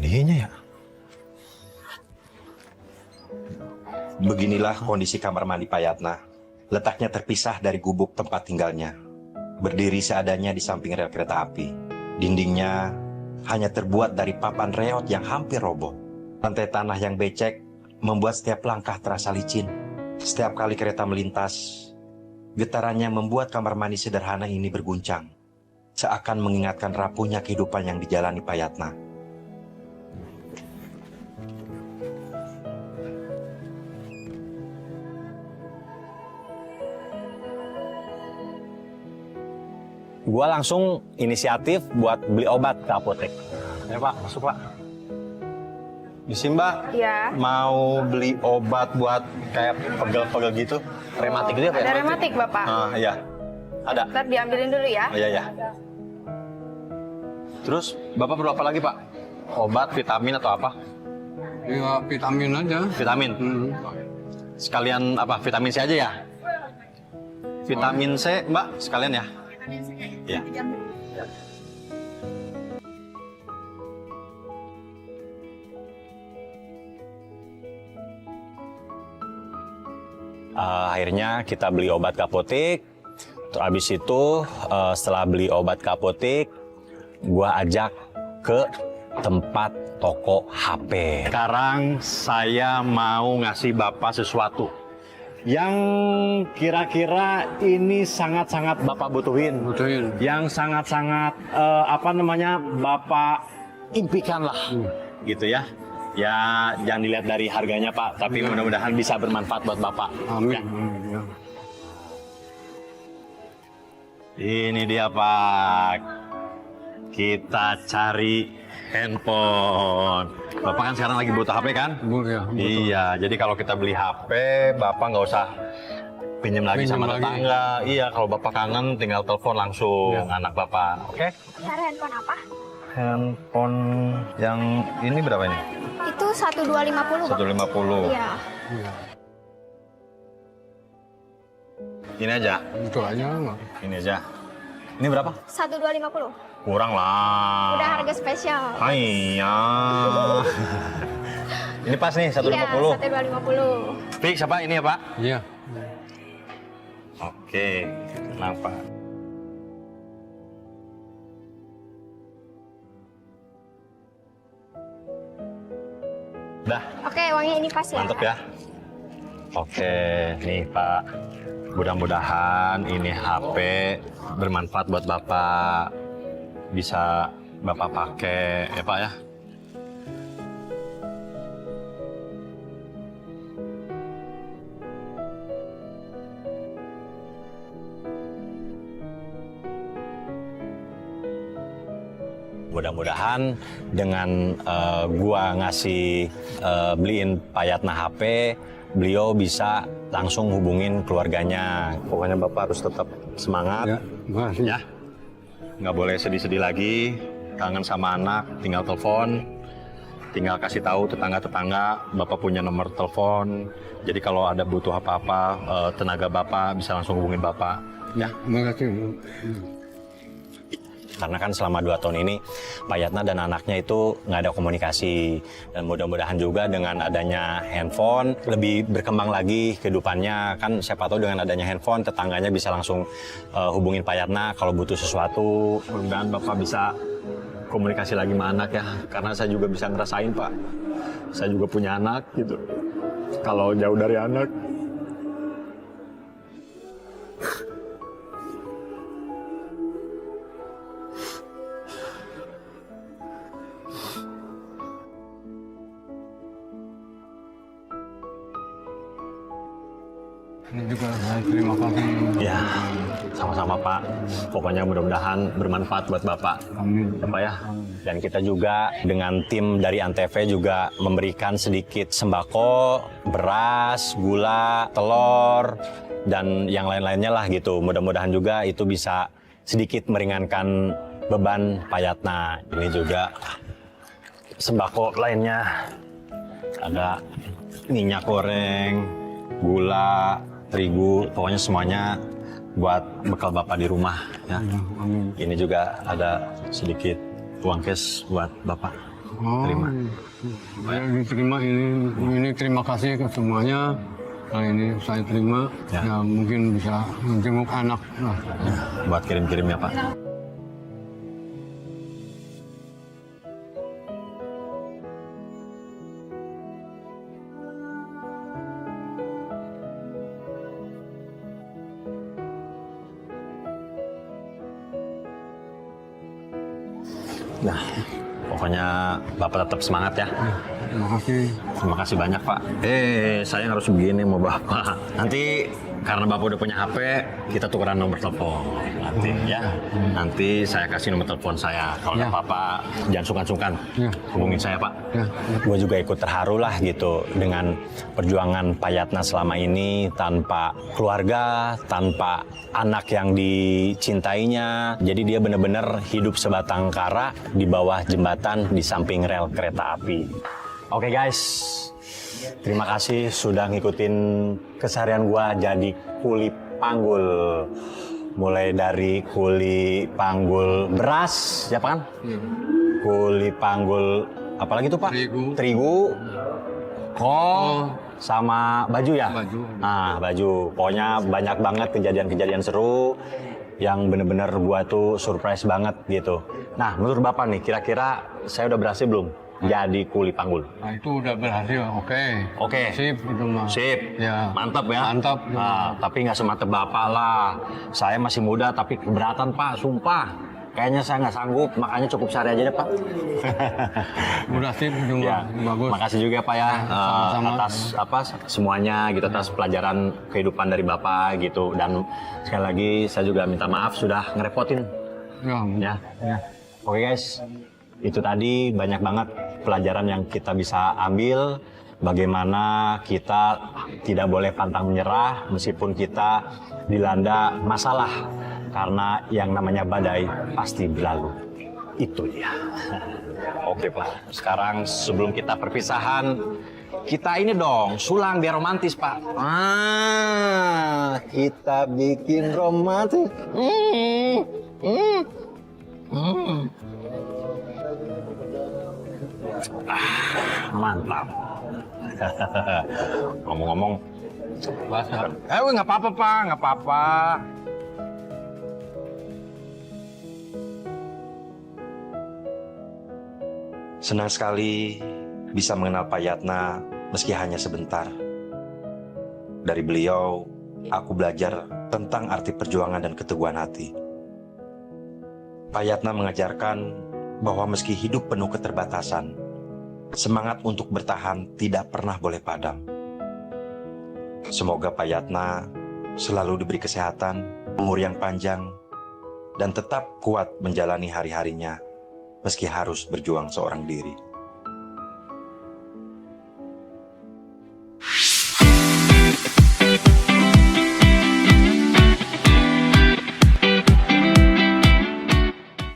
jadinya ya? Beginilah kondisi kamar mandi Pak Yatna. Letaknya terpisah dari gubuk tempat tinggalnya. Berdiri seadanya di samping rel kereta api. Dindingnya hanya terbuat dari papan reot yang hampir roboh. Lantai tanah yang becek membuat setiap langkah terasa licin. Setiap kali kereta melintas, getarannya membuat kamar mandi sederhana ini berguncang. Seakan mengingatkan rapuhnya kehidupan yang dijalani Pak Yatna. Gua langsung inisiatif buat beli obat ke apotek. Ya Pak, masuk Pak. Misi Mbak, Iya. mau beli obat buat kayak pegel-pegel gitu, rematik gitu ya Pak? Ada rematik, Bapak. Iya, ada. Ntar diambilin dulu ya. Iya, iya. Terus Bapak perlu apa lagi Pak? Obat, vitamin atau apa? Ya vitamin aja. Vitamin? Sekalian apa, vitamin C aja ya? Vitamin C Mbak, sekalian ya? Iya. Akhirnya kita beli obat ke apotek. Terus habis itu setelah beli obat ke apotek, gua ajak ke tempat toko HP. Sekarang saya mau ngasih Bapak sesuatu yang kira-kira ini sangat-sangat Bapak butuhin. Butuhin. Yang sangat-sangat Bapak impikan lah. Gitu ya. Ya jangan dilihat dari harganya Pak, tapi mudah-mudahan bisa bermanfaat buat Bapak. Amin. Ya. Ini dia Pak. Kita cari handphone. Bapak kan sekarang lagi butuh HP kan? Ya, betul. Iya, jadi kalau kita beli HP, Bapak nggak usah pinjam lagi Pinjam sama lagi. tetangga. Iya, kalau Bapak kangen tinggal telepon langsung anak Bapak. Oke? Cara handphone apa? Handphone yang ini berapa ini? Itu 1250, Pak. 150. Iya. Iya. Ini aja. Itu aja nggak? Ini aja. Ini berapa? 1250. Kurang lah. Udah harga spesial. Iya. Ini pas nih 150. Iya, 1250. Fix apa ini ya Pak? Iya. Oke. Kenapa? Dah. Oke, uangnya ini pas ya. Mantap ya. Oke, nih Pak. Mudah-mudahan ini HP bermanfaat buat Bapak. Bisa Bapak pakai ya Pak ya. Mudah-mudahan dengan gua ngasih beliin Pak Yatna HP, beliau bisa langsung hubungin keluarganya. Pokoknya Bapak harus tetap semangat. Ya. Makasih. Ya. Nggak boleh sedih-sedih lagi. Kangen sama anak, tinggal telepon. Tinggal kasih tahu tetangga-tetangga, Bapak punya nomor telepon. Jadi kalau ada butuh apa-apa, tenaga Bapak bisa langsung hubungin Bapak. Ya. Makasih. Karena kan selama 2 tahun ini Pak Yatna dan anaknya itu nggak ada komunikasi. Dan mudah-mudahan juga dengan adanya handphone lebih berkembang lagi kehidupannya. Kan siapa tahu dengan adanya handphone tetangganya bisa langsung hubungin Pak Yatna kalau butuh sesuatu. Mudah-mudahan Bapak bisa komunikasi lagi sama anak ya. Karena saya juga bisa ngerasain Pak. Saya juga punya anak gitu. Kalau jauh dari anak. Ini juga saya terima kasih. Ya, sama-sama Pak. Pokoknya mudah-mudahan bermanfaat buat Bapak. Amin. Bapak ya. Dan kita juga dengan tim dari Antv juga memberikan sedikit sembako, beras, gula, telur, dan yang lain-lainnya lah gitu. Mudah-mudahan juga itu bisa sedikit meringankan beban Pak Yatna. Ini juga sembako lainnya. Ada minyak goreng, gula, terigu, pokoknya semuanya buat bekal Bapak di rumah ya. Amin. Ini juga ada sedikit uang cash buat Bapak. Terima. Saya diterima ini terima kasih ke semuanya. Nah ini saya terima, Ya. ya mungkin bisa menjenguk anak. Nah, Buat kirim-kirim ya Pak. Nah, pokoknya Bapak tetap semangat ya. terima kasih. Terima kasih banyak Pak. Saya harus begini sama Bapak. Nanti karena Bapak udah punya HP, kita tukeran nomor telepon. Nanti ya. Nanti saya kasih nomor telepon saya. Kalau ada Ya. apa-apa, jangan sungkan-sungkan. Ya. Hubungin saya Pak. Ya, Gue juga ikut terharu lah gitu dengan perjuangan Pak Yatna selama ini tanpa keluarga, tanpa anak yang dicintainya. Jadi dia benar-benar hidup sebatang kara di bawah jembatan di samping rel kereta api. Oke guys, terima kasih sudah ngikutin keseharian gua jadi kuli panggul. Mulai dari kuli panggul beras, ya Pak kan? Kuli panggul, apalagi tuh Pak? Terigu. Kol, sama baju ya? Baju. Nah, baju. Pokoknya banyak banget kejadian-kejadian seru yang bener-bener gua tuh surprise banget gitu. Nah, menurut Bapak nih, kira-kira saya udah berhasil belum jadi kuli panggul? Nah itu udah berhasil, oke. Oke. Sip itu mah. Sip. Ya. Mantap ya. Mantap. Nah, tapi nggak semantep Bapak lah. Saya masih muda tapi keberatan Pak, sumpah. Kayaknya saya nggak sanggup, makanya cukup sehari aja deh Pak. Udah sip itu mah. Ya, Bagus. makasih juga Pak ya sama-sama. atas apa semuanya gitu, atas pelajaran kehidupan dari Bapak gitu. Dan sekali lagi saya juga minta maaf sudah ngerepotin Ya. ya. Oke guys, itu tadi banyak banget pelajaran yang kita bisa ambil. Bagaimana kita tidak boleh pantang menyerah meskipun kita dilanda masalah. Karena yang namanya badai pasti berlalu. Itu dia. Oke Pak, sekarang sebelum kita perpisahan, kita ini dong, sulang biar romantis Pak. Kita bikin romantis. Mantap. Ngomong-ngomong, Basah. nggak apa-apa Pak, nggak apa-apa. Senang sekali bisa mengenal Pak Yatna meski hanya sebentar. Dari beliau, aku belajar tentang arti perjuangan dan keteguhan hati. Pak Yatna mengajarkan bahwa meski hidup penuh keterbatasan, semangat untuk bertahan tidak pernah boleh padam. Semoga Pak Yatna selalu diberi kesehatan, umur yang panjang, dan tetap kuat menjalani hari-harinya meski harus berjuang seorang diri.